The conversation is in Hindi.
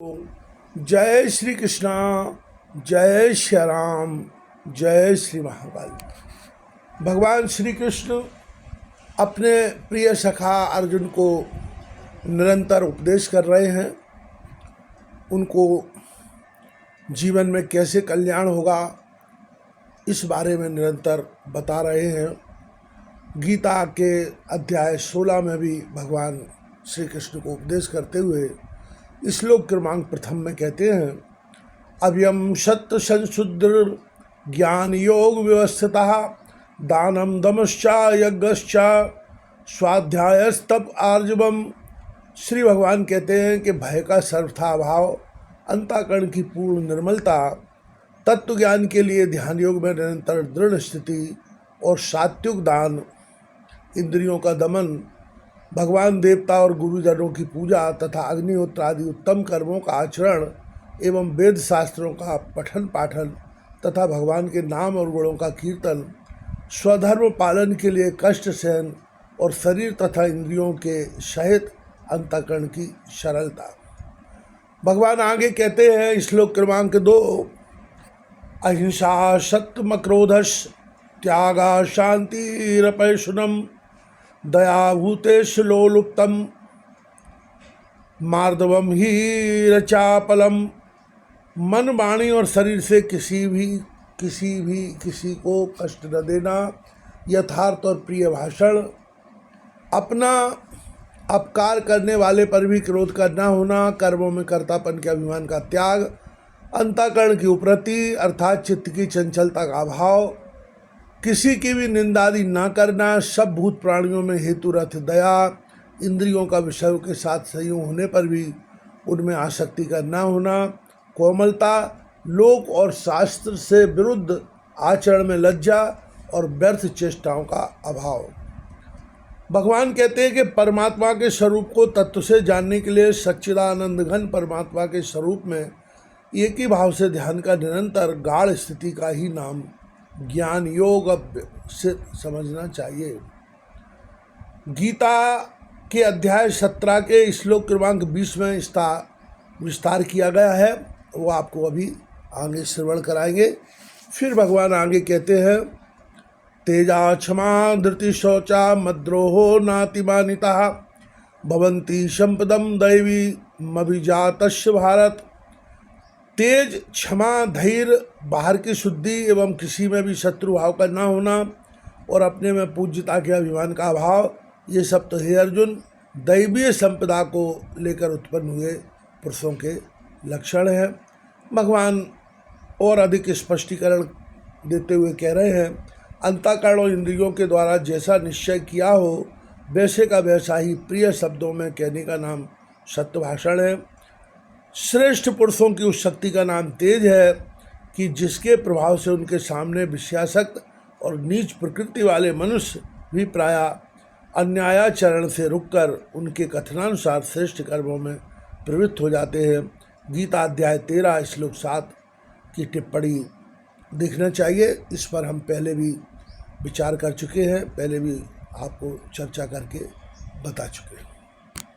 जय श्री कृष्णा, जय श्री राम, जय श्री महाकाल। भगवान श्री कृष्ण अपने प्रिय सखा अर्जुन को निरंतर उपदेश कर रहे हैं। उनको जीवन में कैसे कल्याण होगा इस बारे में निरंतर बता रहे हैं। गीता के अध्याय 16 में भी भगवान श्री कृष्ण को उपदेश करते हुए श्लोक क्रमांक प्रथम में कहते हैं, अभयम सत्य संशुद्र ज्ञान योग व्यवस्थितः दानम दमश्चा यज्ञश्चा स्वाध्यायस्तप आर्जवम। श्री भगवान कहते हैं कि भय का सर्वथा अभाव, अंतःकरण की पूर्ण निर्मलता, तत्व ज्ञान के लिए ध्यान योग में निरंतर दृढ़ स्थिति और सात्विक दान, इंद्रियों का दमन, भगवान देवता और गुरुजनों की पूजा तथा अग्निहोत्र आदि उत्तम कर्मों का आचरण एवं वेद शास्त्रों का पठन पाठन तथा भगवान के नाम और गुणों का कीर्तन, स्वधर्म पालन के लिए कष्ट सहन और शरीर तथा इंद्रियों के सहित अंतःकरण की सरलता। भगवान आगे कहते हैं श्लोक क्रमांक 2, अहिंसा सत्यम क्रोधश त्यागा शांतिरपैशुनम दया भूतेश लोलुप्तम मार्दवम ही रचापलम। मन वाणी और शरीर से किसी को कष्ट न देना, यथार्थ और प्रिय भाषण, अपना अपकार करने वाले पर भी क्रोध का न होना, कर्मों में कर्तापन के अभिमान का त्याग, अंतःकरण की उपरति अर्थात चित्त की चंचलता का अभाव, किसी की भी निंदादि ना करना, सब भूत प्राणियों में हेतुरथ दया, इंद्रियों का विषयों के साथ संयोग होने पर भी उनमें आसक्ति का ना होना, कोमलता, लोक और शास्त्र से विरुद्ध आचरण में लज्जा और व्यर्थ चेष्टाओं का अभाव। भगवान कहते हैं कि परमात्मा के स्वरूप को तत्व से जानने के लिए सच्चिदानंद घन परमात्मा के स्वरूप में एक ही भाव से ध्यान का निरंतर गाढ़ स्थिति का ही नाम ज्ञान योग से समझना चाहिए। गीता के अध्याय 17 के श्लोक क्रमांक 20 में इसका विस्तार किया गया है, वो आपको अभी आगे श्रवण कराएंगे। फिर भगवान आगे कहते हैं, तेजा क्षमा धृति शौचा मद्रोहो नातिमानिता भवन्ति संपदम दैवी मभिजातस्य भारत। तेज, क्षमा, धैर्य, बाहर की शुद्धि एवं किसी में भी शत्रु भाव का न होना और अपने में पूज्यता के अभिमान का अभाव, ये सब तो हे अर्जुन दैवीय संपदा को लेकर उत्पन्न हुए पुरुषों के लक्षण हैं। भगवान और अधिक स्पष्टीकरण देते हुए कह रहे हैं, अंतःकरण और इंद्रियों के द्वारा जैसा निश्चय किया हो वैसे का वैसा ही प्रिय शब्दों में कहने का नाम सत्य भाषण है। श्रेष्ठ पुरुषों की उस शक्ति का नाम तेज है कि जिसके प्रभाव से उनके सामने विषयासक्त और नीच प्रकृति वाले मनुष्य भी प्रायः अन्यायाचरण से रुककर उनके कथनानुसार श्रेष्ठ कर्मों में प्रवृत्त हो जाते हैं। गीता अध्याय 13 श्लोक 7 की टिप्पणी देखना चाहिए। इस पर हम पहले भी विचार कर चुके हैं, पहले भी आपको चर्चा करके बता चुके हैं।